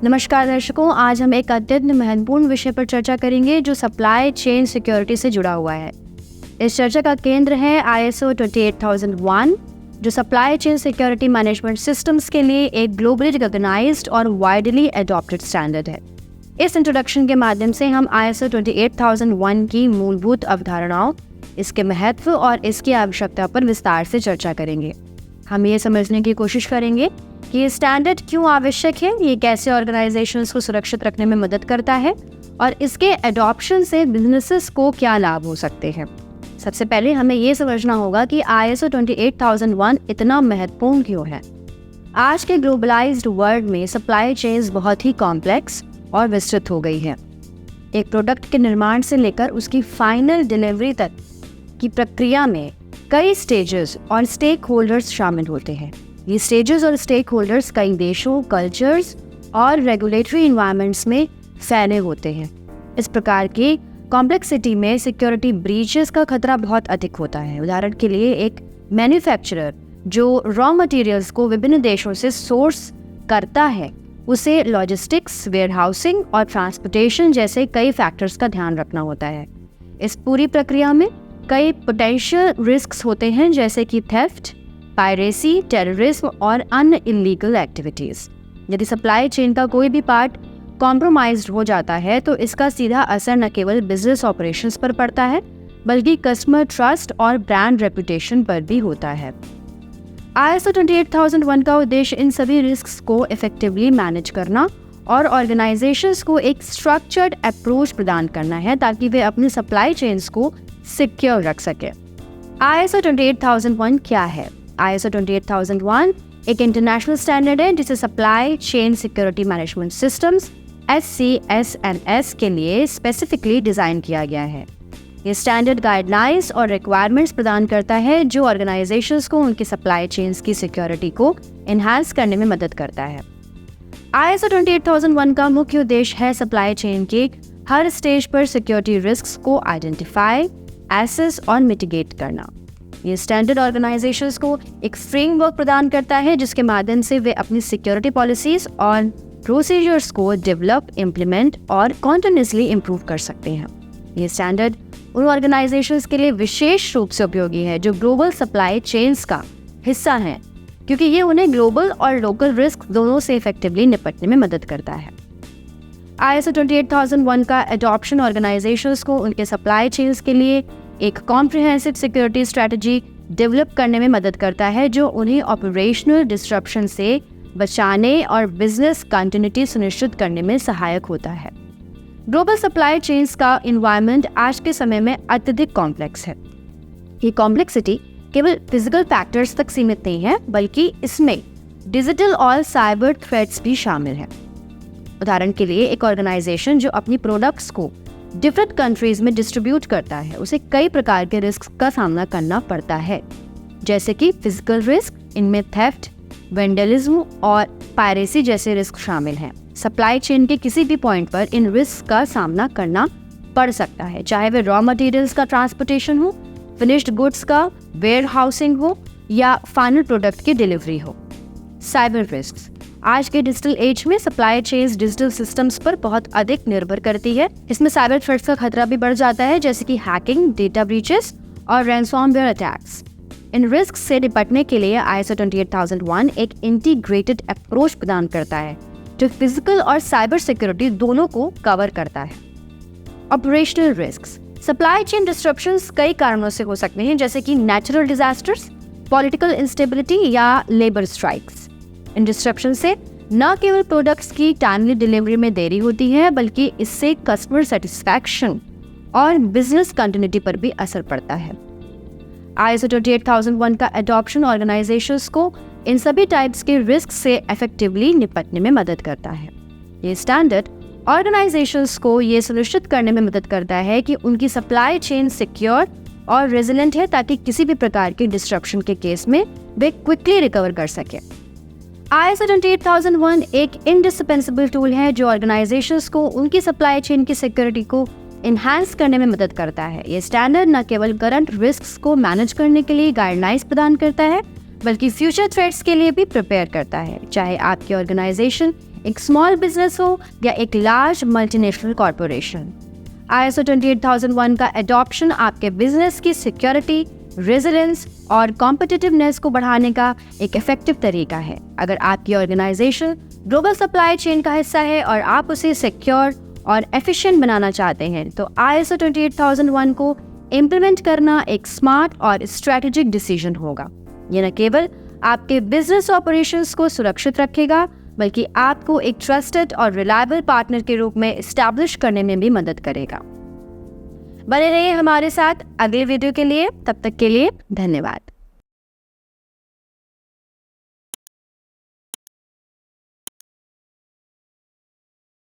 नमस्कार दर्शकों, आज हम एक अत्यंत महत्वपूर्ण विषय पर चर्चा करेंगे जो सप्लाई चेन सिक्योरिटी से जुड़ा हुआ है। इस चर्चा का केंद्र है ISO 28001, जो supply chain security management systems के लिए एक ग्लोबली रिकॉग्नाइज्ड और वाइडली अडॉप्टेड स्टैंडर्ड है। इस इंट्रोडक्शन के माध्यम से हम ISO 28001 की मूलभूत अवधारणाओं, इसके महत्व और इसकी आवश्यकता पर विस्तार से चर्चा करेंगे। हम ये समझने की कोशिश करेंगे कि ये स्टैंडर्ड क्यों आवश्यक है, ये कैसे ऑर्गेनाइजेशंस को सुरक्षित रखने में मदद करता है और इसके अडॉप्शन से बिजनेसेस को क्या लाभ हो सकते हैं। सबसे पहले हमें ये समझना होगा कि ISO 28001 इतना महत्वपूर्ण क्यों है। आज के ग्लोबलाइज्ड वर्ल्ड में सप्लाई चेन्स बहुत ही कॉम्प्लेक्स और विस्तृत हो गई है। एक प्रोडक्ट के निर्माण से लेकर उसकी फाइनल डिलीवरी तक की प्रक्रिया में कई स्टेजेस और स्टेक होल्डर्स शामिल होते हैं। ये स्टेजेस और स्टेक होल्डर्स कई देशों, कल्चर्स और रेगुलेटरी इन्वायरमेंट्स में फैले होते हैं। इस प्रकार की कॉम्प्लेक्सिटी में सिक्योरिटी ब्रीचेस का खतरा बहुत अधिक होता है। उदाहरण के लिए एक मैन्युफैक्चरर जो रॉ मटेरियल्स को विभिन्न देशों से सोर्स करता है, उसे लॉजिस्टिक्स, वेयरहाउसिंग और ट्रांसपोर्टेशन जैसे कई फैक्टर्स का ध्यान रखना होता है। इस पूरी प्रक्रिया में कई पोटेंशियल रिस्क्स होते हैं, जैसे कि थेफ्ट, पायरेसी, टेररिज्म और अन्य इलीगल एक्टिविटीज़। यदि सप्लाई चेन का कोई भी पार्ट कॉम्प्रोमाइज्ड हो जाता है तो इसका सीधा असर न केवल बिजनेस ऑपरेशंस पर पड़ता है, बल्कि कस्टमर ट्रस्ट और ब्रांड रेपुटेशन पर भी होता है। ISO 28001 का उद्देश्य इन सभी रिस्क्स को इफेक्टिवली मैनेज करना और ऑर्गेनाइजेशंस को एक स्ट्रक्चर्ड अप्रोच प्रदान करना है ताकि वे अपने सप्लाई चेन्स को सिक्योर रख सके। ISO 28001 क्या है? ISO 28001 एक इंटरनेशनल स्टैंडर्ड है जिसे supply chain security management systems SCSMS के लिए स्पेसिफिकली डिज़ाइन किया गया है। ये स्टैंडर्ड गाइडलाइंस और रिक्वायरमेंट्स प्रदान करता है जो ऑर्गेनाइजेशंस को उनकी सप्लाई चेन्स की सिक्योरिटी को एनहांस करने में मदद करता है। ISO 28001 का मुख्य उद्देश्य है सप्लाई चेन के हर स्टेज पर सिक्योरिटी रिस्क्स को आइडेंटिफाई, एसेस और मिटिगेट करना। ये स्टैंडर्ड ऑर्गेनाइजेशंस को एक फ्रेमवर्क प्रदान करता है जिसके माध्यम से वे अपनी सिक्योरिटी पॉलिसीज और प्रोसीजर्स को डेवलप, इम्प्लीमेंट और कॉन्टिन्यूसली इम्प्रूव कर सकते हैं। ये स्टैंडर्ड उन ऑर्गेनाइजेशंस के लिए विशेष रूप से उपयोगी है जो ग्लोबल सप्लाई चेन्स का हिस्सा हैं, क्योंकि ये उन्हें ग्लोबल और लोकल रिस्क दोनों से इफेक्टिवली निपटने में मदद करता है। ISO 28001 का एडॉप्शन ऑर्गेनाइजेशंस को उनके सप्लाई चेन्स के लिए एक कॉम्प्रिहेंसिव सिक्योरिटी स्ट्रेटजी डेवलप करने में मदद करता है जो उन्हें ऑपरेशनल डिस्ट्रप्शन से बचाने और बिजनेस कंटिन्यूटी सुनिश्चित करने में सहायक होता है। ग्लोबल सप्लाई चेन्स का एनवायरनमेंट आज के समय में अत्यधिक कॉम्प्लेक्स है। ये कॉम्प्लेक्सिटी केवल फिजिकल फैक्टर्स तक सीमित नहीं है, बल्कि इसमें डिजिटल और साइबर थ्रेट्स भी शामिल हैं। उदाहरण के लिए एक ऑर्गेनाइजेशन जो अपनी प्रोडक्ट्स को डिफरेंट कंट्रीज में डिस्ट्रीब्यूट करता है, उसे कई प्रकार के रिस्क का सामना करना पड़ता है, जैसे कि फिजिकल रिस्क, इनमें थेफ्ट, वेंडलिज्म और पायरेसी जैसे रिस्क शामिल हैं। सप्लाई चेन के किसी भी पॉइंट पर इन रिस्क का सामना करना पड़ सकता है, चाहे वे रॉ मटेरियल्स का ट्रांसपोर्टेशन हो, फिनिश्ड गुड्स का वेयर हाउसिंग हो या फाइनल प्रोडक्ट की डिलीवरी हो। साइबर रिस्क आज के डिजिटल एज में सप्लाई चेन्स डिजिटल सिस्टम्स पर बहुत अधिक निर्भर करती है। इसमें साइबर थ्रेट्स का खतरा भी बढ़ जाता है, जैसे कि हैकिंग, डेटा ब्रीचेस और रैंसमवेयर अटैक्स। इन रिस्क से निपटने के लिए ISO 28001 एक इंटीग्रेटेड अप्रोच प्रदान करता है जो फिजिकल और साइबर सिक्योरिटी दोनों को कवर करता है। Operational risks supply chain disruptions कई कारणों से हो सकते हैं, जैसे कि नेचुरल डिजास्टर्स, पॉलिटिकल इंस्टेबिलिटी या लेबर स्ट्राइक्स। इन डिस्ट्रप्शन से न केवल प्रोडक्ट्स की टाइमली डिलीवरी में देरी होती है, बल्कि इससे कस्टमर सेटिस्फैक्शन और बिजनेस कंटिन्यूटी पर भी असर पड़ता है। ISO 28001 का एडॉप्शन ऑर्गेनाइजेशंस को इन सभी टाइप्स के रिस्क से इफेक्टिवली निपटने में मदद करता है। ये स्टैंडर्ड ऑर्गेनाइजेशंस को ये सुनिश्चित करने में मदद करता है कि उनकी सप्लाई चेन सिक्योर और रेजिलेंट है, ताकि किसी भी प्रकार के डिस्ट्रप्शन के केस में वे क्विकली रिकवर कर सके। ISO 28001 एक इंडिस्पेंसेबल टूल है जो ऑर्गेनाइजेशंस को उनकी सप्लाई चेन की सिक्योरिटी को एनहांस करने में मदद करता है। ये स्टैंडर्ड न केवल करंट रिस्क्स को मैनेज करने के लिए गाइडलाइंस प्रदान करता है, बल्कि फ्यूचर थ्रेट्स के लिए भी प्रिपेयर करता है। चाहे आपकी ऑर्गेनाइजेशन एक स्मॉल बिजनेस हो या एक लार्ज मल्टीनेशनल कॉरपोरेशन। ISO 28001 का एडॉप्शन आपके बिजनेस की सिक्योरिटी, रेजिलेंस और कॉम्पिटिटिवनेस को बढ़ाने का एक इफेक्टिव तरीका है। अगर आपकी ऑर्गेनाइजेशन ग्लोबल सप्लाई चेन का हिस्सा है और आप उसे सिक्योर और एफिशिएंट बनाना चाहते हैं तो ISO 28001 को इम्प्लीमेंट करना एक स्मार्ट और स्ट्रैटेजिक डिसीजन होगा। ये न केवल आपके बिजनेस ऑपरेशंस को सुरक्षित रखेगा बल्कि आपको एक ट्रस्टेड और रिलायबल पार्टनर के रूप में एस्टैब्लिश करने में भी मदद करेगा। बने रहिए हमारे साथ अगले वीडियो के लिए। तब तक के लिए धन्यवाद।